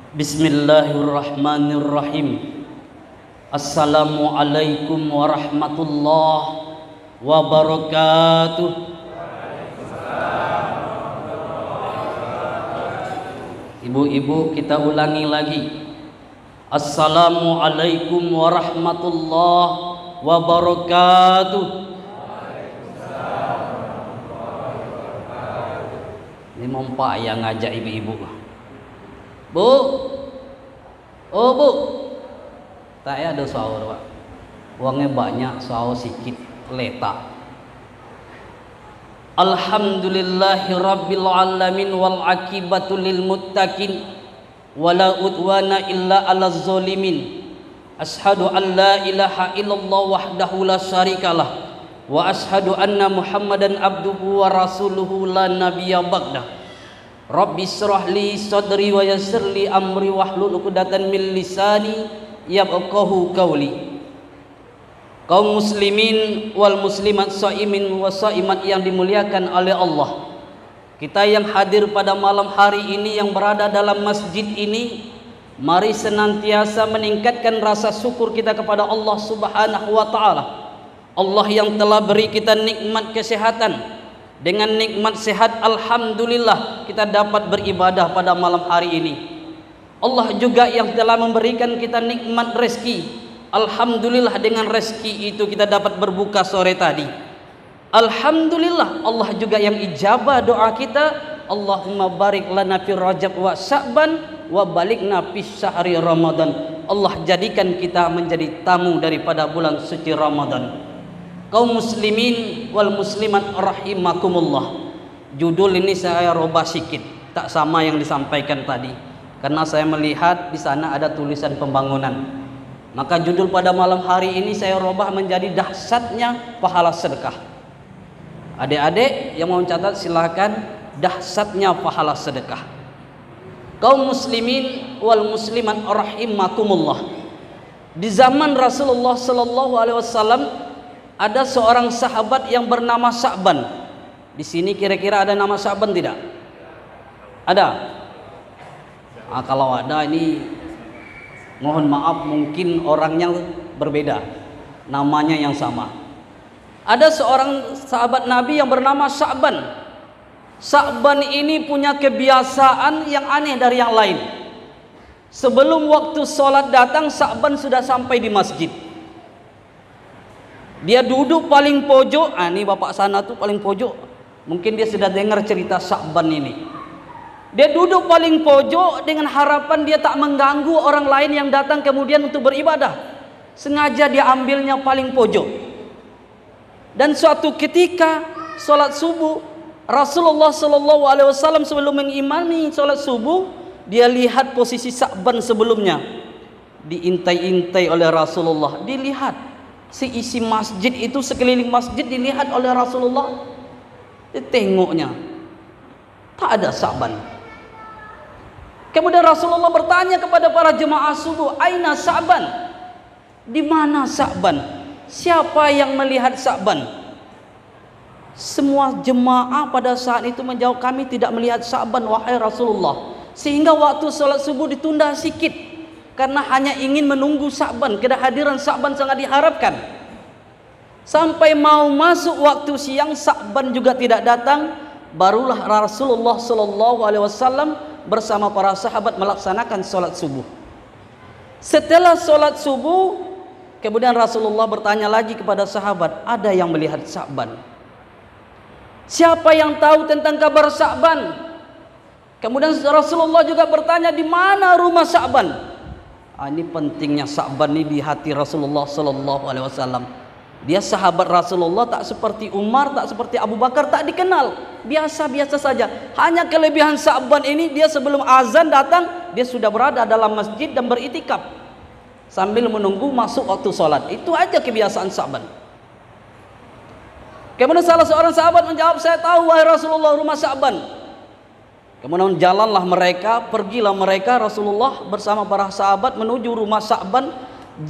Bismillahirrahmanirrahim. Assalamualaikum warahmatullahi wabarakatuh. Ibu-ibu, kita ulangi lagi. Assalamualaikum warahmatullahi wabarakatuh. Ini mompak yang ngajak ibu-ibu. Bu, oh bu, tak ada sahur pak. Uangnya banyak, sahur sikit, letak. Alhamdulillahi rabbil alamin wal akibatu lil muttaqin wala udwana illa ala zalimin. Ashhadu an la ilaha illallah wahdahu la syarikalah wa ashhadu anna Muhammadan abduhu wa rasuluhu la nabiyya ba'dah. Rabbi syrah li sadri wa yassir li amri wahlul 'uqdatam min lisani yafqahu qawli. Kaum muslimin wal muslimat, shaimin wa shaimat yang dimuliakan oleh Allah. Kita yang hadir pada malam hari ini, yang berada dalam masjid ini, mari senantiasa meningkatkan rasa syukur kita kepada Allah Subhanahu wa taala. Allah yang telah beri kita nikmat kesehatan. Dengan nikmat sehat, alhamdulillah kita dapat beribadah pada malam hari ini. Allah juga yang telah memberikan kita nikmat rezeki. Alhamdulillah dengan rezeki itu kita dapat berbuka sore tadi. Alhamdulillah Allah juga yang ijabah doa kita. Allahumma barik lana fi Rajab wa Sya'ban wa balikna fi syahri Ramadan. Allah jadikan kita menjadi tamu daripada bulan suci Ramadan. Kaum muslimin wal muslimat rahimakumullah. Judul ini saya robah sikit, tak sama yang disampaikan tadi, karena saya melihat di sana ada tulisan pembangunan. Maka judul pada malam hari ini saya robah menjadi dahsyatnya pahala sedekah. Adik-adik yang mau catat silakan, dahsyatnya pahala sedekah. Kaum muslimin wal muslimat rahimakumullah. Di zaman Rasulullah sallallahu alaihi wasallam ada seorang sahabat yang bernama Sya'ban. Di sini kira-kira ada nama Sya'ban tidak? Ada? Kalau ada ini mohon maaf, mungkin orangnya berbeda, namanya yang sama. Ada seorang sahabat Nabi yang bernama Sya'ban. Sya'ban ini punya kebiasaan yang aneh dari yang lain. Sebelum waktu sholat datang, Sya'ban sudah sampai di masjid. Dia duduk paling pojok. Ini bapak sana tuh paling pojok. Mungkin dia sudah dengar cerita Sya'ban ini. Dia duduk paling pojok dengan harapan dia tak mengganggu orang lain yang datang kemudian untuk beribadah. Sengaja dia ambilnya paling pojok. Dan suatu ketika sholat subuh, Rasulullah Shallallahu Alaihi Wasallam sebelum mengimami sholat subuh, dia lihat posisi Sya'ban sebelumnya. Diintai-intai oleh Rasulullah. Dilihat. Seisi masjid itu, sekeliling masjid dilihat oleh Rasulullah. Tengoknya tak ada Sya'ban. Kemudian Rasulullah bertanya kepada para jemaah subuh, aina Sya'ban? Di mana Sya'ban? Siapa yang melihat Sya'ban? Semua jemaah pada saat itu menjawab, kami tidak melihat Sya'ban wahai Rasulullah. Sehingga waktu sholat subuh ditunda sedikit, karena hanya ingin menunggu Sya'ban. Kehadiran Sya'ban sangat diharapkan. Sampai mau masuk waktu siang, Sya'ban juga tidak datang. Barulah Rasulullah Shallallahu Alaihi Wasallam bersama para sahabat melaksanakan sholat subuh. Setelah sholat subuh, kemudian Rasulullah bertanya lagi kepada sahabat, ada yang melihat Sya'ban? Siapa yang tahu tentang kabar Sya'ban? Kemudian Rasulullah juga bertanya, di mana rumah Sya'ban? Ini pentingnya Sya'ban ini di hati Rasulullah Sallallahu Alaihi Wasallam. Dia sahabat Rasulullah, tak seperti Umar, tak seperti Abu Bakar, tak dikenal, biasa-biasa saja. Hanya kelebihan Sya'ban ini, dia sebelum azan datang, dia sudah berada dalam masjid dan beritikaf sambil menunggu masuk waktu sholat. Itu aja kebiasaan Sya'ban. Kemudian salah seorang sahabat menjawab, saya tahu wahai Rasulullah rumah Sya'ban. Kemudian jalanlah mereka, pergilah mereka, Rasulullah bersama para sahabat menuju rumah Sya'ban.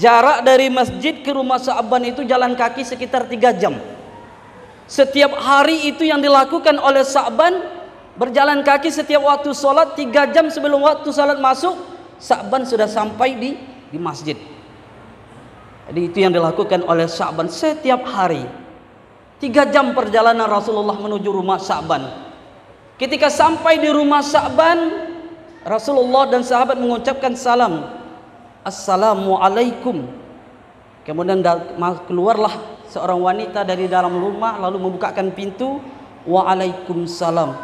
Jarak dari masjid ke rumah Sya'ban itu jalan kaki sekitar 3 jam. Setiap hari itu yang dilakukan oleh Sya'ban, berjalan kaki setiap waktu sholat 3 jam sebelum waktu sholat masuk, Sa'ban sudah sampai di masjid. Jadi itu yang dilakukan oleh Sa'ban setiap hari. 3 jam perjalanan Rasulullah menuju rumah Sa'ban. Ketika sampai di rumah Sa'ban, Rasulullah dan sahabat mengucapkan salam, Assalamualaikum. Kemudian keluarlah seorang wanita dari dalam rumah lalu membukakan pintu. Waalaikumsalam.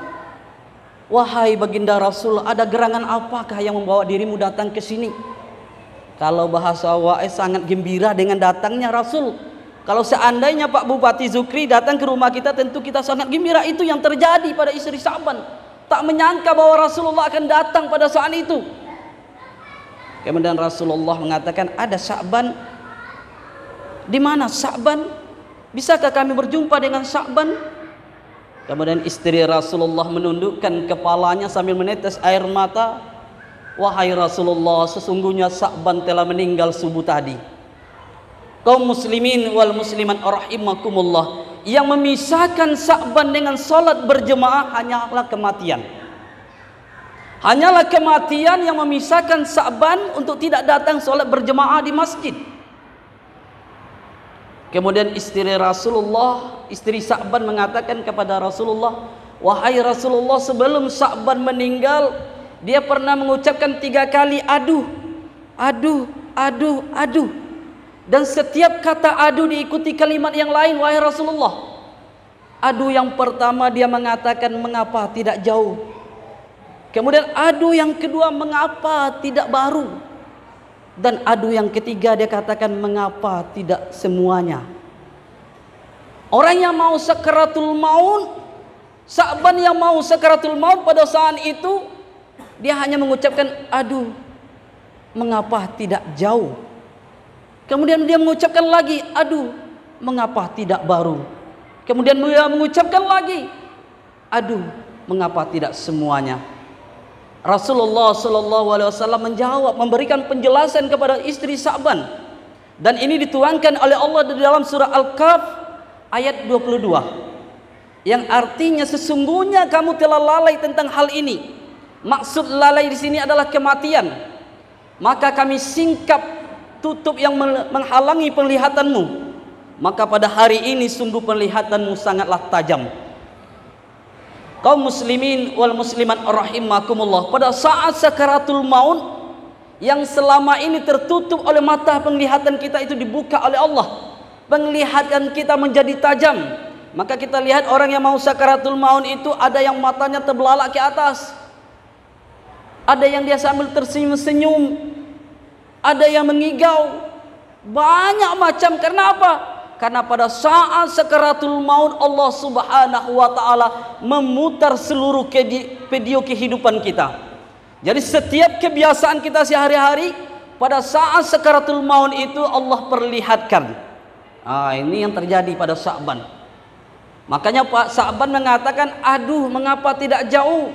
Wahai baginda Rasul, ada gerangan apakah yang membawa dirimu datang ke sini? Kalau bahasa sangat gembira dengan datangnya Rasul. Kalau seandainya Pak Bupati Zukri datang ke rumah kita, tentu kita sangat gembira. Itu yang terjadi pada istri Sa'ban. Tak menyangka bahwa Rasulullah akan datang pada saat itu. Kemudian Rasulullah mengatakan, ada Sa'ban. Di mana Sa'ban? Bisakah kami berjumpa dengan Sa'ban? Kemudian istri Rasulullah menundukkan kepalanya sambil menetes air mata. Wahai Rasulullah, sesungguhnya Sa'ban telah meninggal subuh tadi. Kaum muslimin wal muslimat rahimakumullah, yang memisahkan Sa'ban dengan salat berjemaah hanyalah kematian. Hanyalah kematian yang memisahkan Sa'ban untuk tidak datang salat berjemaah di masjid. Kemudian istri Rasulullah, istri Sa'ban mengatakan kepada Rasulullah, wahai Rasulullah, sebelum Sa'ban meninggal, dia pernah mengucapkan 3 kali aduh, aduh, aduh, aduh. Dan setiap kata aduh diikuti kalimat yang lain, wahai Rasulullah. Aduh yang pertama dia mengatakan, mengapa tidak jauh. Kemudian aduh yang kedua, mengapa tidak baru. Dan aduh yang ketiga dia katakan, mengapa tidak semuanya. Orang yang mau sakaratul maut, Sa'ban yang mau sakaratul maut pada saat itu, dia hanya mengucapkan aduh, mengapa tidak jauh. Kemudian dia mengucapkan lagi, aduh, mengapa tidak baru. Kemudian dia mengucapkan lagi, aduh, mengapa tidak semuanya. Rasulullah SAW menjawab, memberikan penjelasan kepada istri Sa'ban. Dan ini dituangkan oleh Allah di dalam surah Al-Kahf ayat 22. Yang artinya sesungguhnya kamu telah lalai tentang hal ini. Maksud lalai di sini adalah kematian. Maka kami singkap tutup yang menghalangi penglihatanmu. Maka pada hari ini sungguh penglihatanmu sangatlah tajam. Kaum muslimin wal muslimat rahimakumullah, pada saat sakaratul maut yang selama ini tertutup oleh mata penglihatan kita itu dibuka oleh Allah. Penglihatan kita menjadi tajam. Maka kita lihat orang yang mau sakaratul maut itu ada yang matanya terbelalak ke atas. Ada yang dia sambil tersenyum-senyum. Ada yang mengigau. Banyak macam. Karena apa? Karena pada saat sakaratul maut Allah Subhanahu wa taala memutar seluruh video kehidupan kita. Jadi setiap kebiasaan kita sehari-hari pada saat sakaratul maut itu Allah perlihatkan. Ini yang terjadi pada Sa'ban. Makanya Pak Sa'ban mengatakan, aduh, mengapa tidak jauh.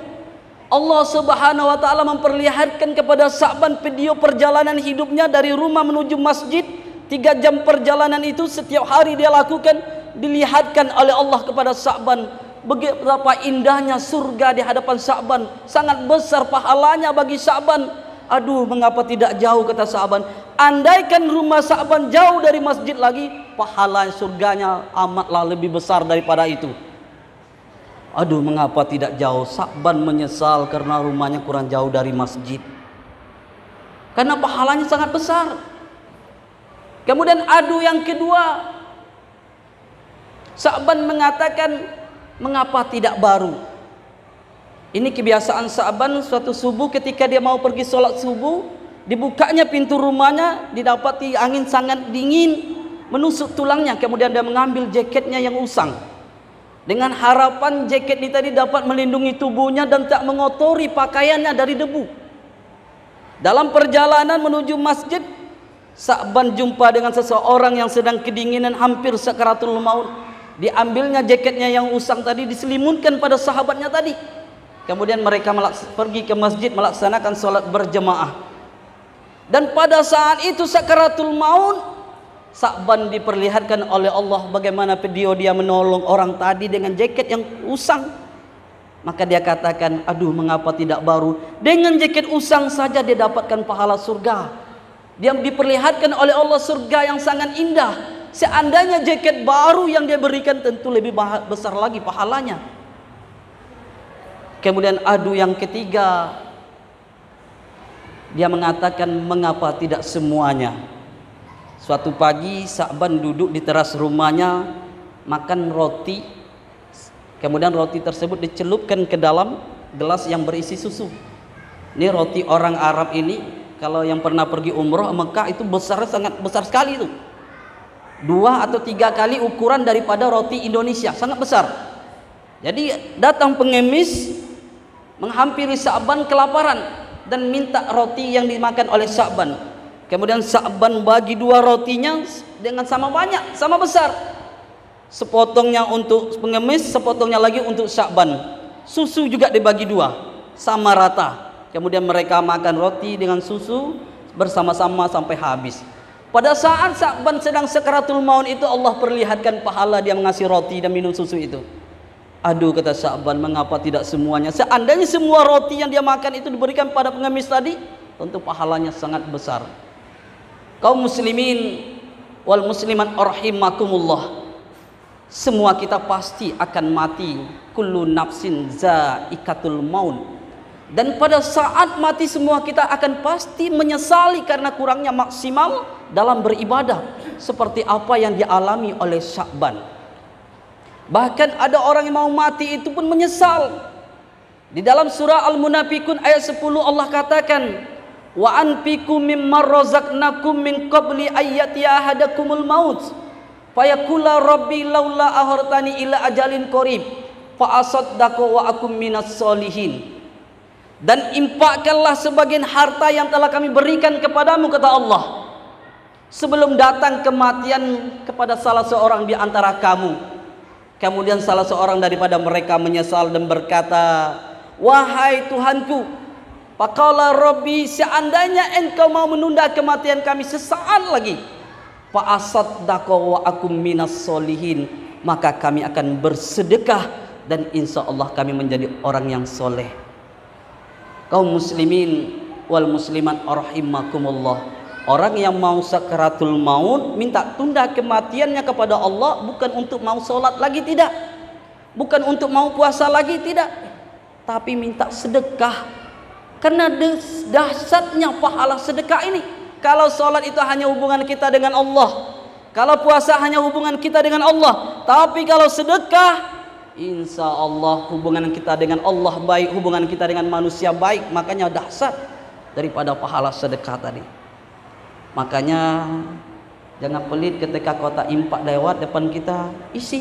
Allah Subhanahu wa taala memperlihatkan kepada Sa'ban video perjalanan hidupnya dari rumah menuju masjid. 3 jam perjalanan itu setiap hari dia lakukan, dilihatkan oleh Allah kepada Sa'ban. Betapa indahnya surga di hadapan Sa'ban, sangat besar pahalanya bagi Sa'ban. Aduh, mengapa tidak jauh, kata Sa'ban. Andaikan rumah Sa'ban jauh dari masjid lagi, pahala surganya amatlah lebih besar daripada itu. Aduh, mengapa tidak jauh. Sa'ban menyesal karena rumahnya kurang jauh dari masjid, karena pahalanya sangat besar. Kemudian adu yang kedua, Sa'ban mengatakan, mengapa tidak baru. Ini kebiasaan Sa'ban, suatu subuh ketika dia mau pergi sholat subuh, dibukanya pintu rumahnya, didapati angin sangat dingin menusuk tulangnya. Kemudian dia mengambil jaketnya yang usang, dengan harapan jaket ini tadi dapat melindungi tubuhnya dan tak mengotori pakaiannya dari debu. Dalam perjalanan menuju masjid, Sa'ban jumpa dengan seseorang yang sedang kedinginan, hampir sakaratul maut. Diambilnya jaketnya yang usang tadi, diselimunkan pada sahabatnya tadi. Kemudian mereka pergi ke masjid melaksanakan sholat berjemaah. Dan pada saat itu sakaratul maut, Sa'ban diperlihatkan oleh Allah bagaimana video dia menolong orang tadi dengan jaket yang usang. Maka dia katakan, aduh mengapa tidak baru? Dengan jaket usang saja dia dapatkan pahala surga. Dia diperlihatkan oleh Allah surga yang sangat indah. Seandainya jaket baru yang dia berikan tentu lebih besar lagi pahalanya. Kemudian adu yang ketiga, dia mengatakan mengapa tidak semuanya. Suatu pagi Sa'ban duduk di teras rumahnya makan roti. Kemudian roti tersebut dicelupkan ke dalam gelas yang berisi susu. Ini roti orang Arab ini, kalau yang pernah pergi umroh Mekah itu besar, sangat besar sekali itu. 2 atau 3 kali ukuran daripada roti Indonesia, sangat besar. Jadi datang pengemis menghampiri Sa'ban kelaparan dan minta roti yang dimakan oleh Sa'ban. Kemudian Sa'ban bagi 2 rotinya dengan sama banyak, sama besar. Sepotongnya untuk pengemis, sepotongnya lagi untuk Sa'ban. Susu juga dibagi 2, sama rata. Kemudian mereka makan roti dengan susu bersama-sama sampai habis. Pada saat Sa'ban sedang sakaratul maut itu, Allah perlihatkan pahala dia mengasih roti dan minum susu itu. Aduh, kata Sa'ban, mengapa tidak semuanya? Seandainya semua roti yang dia makan itu diberikan pada pengemis tadi, tentu pahalanya sangat besar. Kaum muslimin wal muslimat rahimakumullah, semua kita pasti akan mati. Kullu nafsin zaikatul maut. Dan pada saat mati semua kita akan pasti menyesali karena kurangnya maksimal dalam beribadah, seperti apa yang dialami oleh Sa'ban. Bahkan ada orang yang mau mati itu pun menyesal. Di dalam surah Al-Munafiqun ayat 10 Allah katakan, wa anfiqu mimma razaqnakum min qabli ayyati ahadakumul maut fayaqula rabbi laula akhartani ila ajalin qarib fa asaddaqu wa akum minas solihin. Dan infakkanlah sebagian harta yang telah kami berikan kepadamu, kata Allah, sebelum datang kematian kepada salah seorang di antara kamu. Kemudian salah seorang daripada mereka menyesal dan berkata, wahai Tuhanku, faqala rabbi, seandainya engkau mau menunda kematian kami sesaat lagi, fa asaddaqu wa akum minas solihin, maka kami akan bersedekah dan insya Allah kami menjadi orang yang soleh. Kaum muslimin wal muslimat rahimakumullah, orang yang mau sakaratul maut minta tunda kematiannya kepada Allah, bukan untuk mau sholat lagi, tidak, bukan untuk mau puasa lagi, tidak, tapi minta sedekah. Karena dahsyatnya pahala sedekah ini. Kalau sholat itu hanya hubungan kita dengan Allah, kalau puasa hanya hubungan kita dengan Allah, tapi kalau sedekah, insya Allah hubungan kita dengan Allah baik, hubungan kita dengan manusia baik. Makanya dahsyat daripada pahala sedekah tadi. Makanya jangan pelit ketika kota infak lewat depan kita, isi.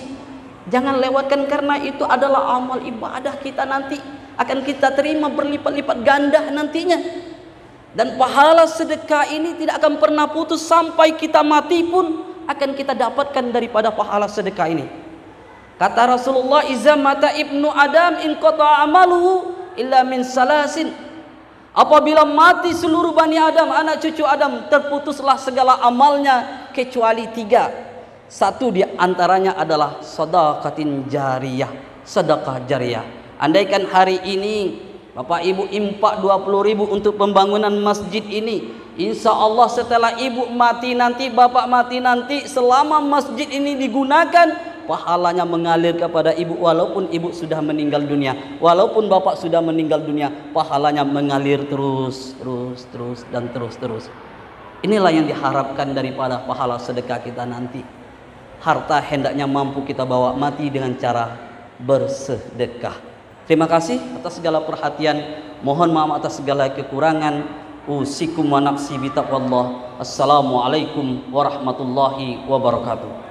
Jangan lewatkan, karena itu adalah amal ibadah kita, nanti akan kita terima berlipat-lipat ganda nantinya. Dan pahala sedekah ini tidak akan pernah putus, sampai kita mati pun akan kita dapatkan daripada pahala sedekah ini. Kata Rasulullah, iza mata ibnu Adam in qata amaluhu illa min salasin. Apabila mati seluruh Bani Adam, anak cucu Adam, terputuslah segala amalnya kecuali 3. Satu di antaranya adalah sedekatin jariyah, sedekah jariyah. Andaikan hari ini Bapak Ibu infak 20.000 untuk pembangunan masjid ini, insya Allah setelah Ibu mati nanti, Bapak mati nanti, selama masjid ini digunakan, pahalanya mengalir kepada Ibu walaupun Ibu sudah meninggal dunia, walaupun Bapak sudah meninggal dunia, pahalanya mengalir terus dan terus. Inilah yang diharapkan daripada pahala sedekah kita nanti. Harta hendaknya mampu kita bawa mati dengan cara bersedekah. Terima kasih atas segala perhatian. Mohon maaf atas segala kekurangan. Usikum wa nafsi bitaqwallah. Assalamualaikum warahmatullahi wabarakatuh.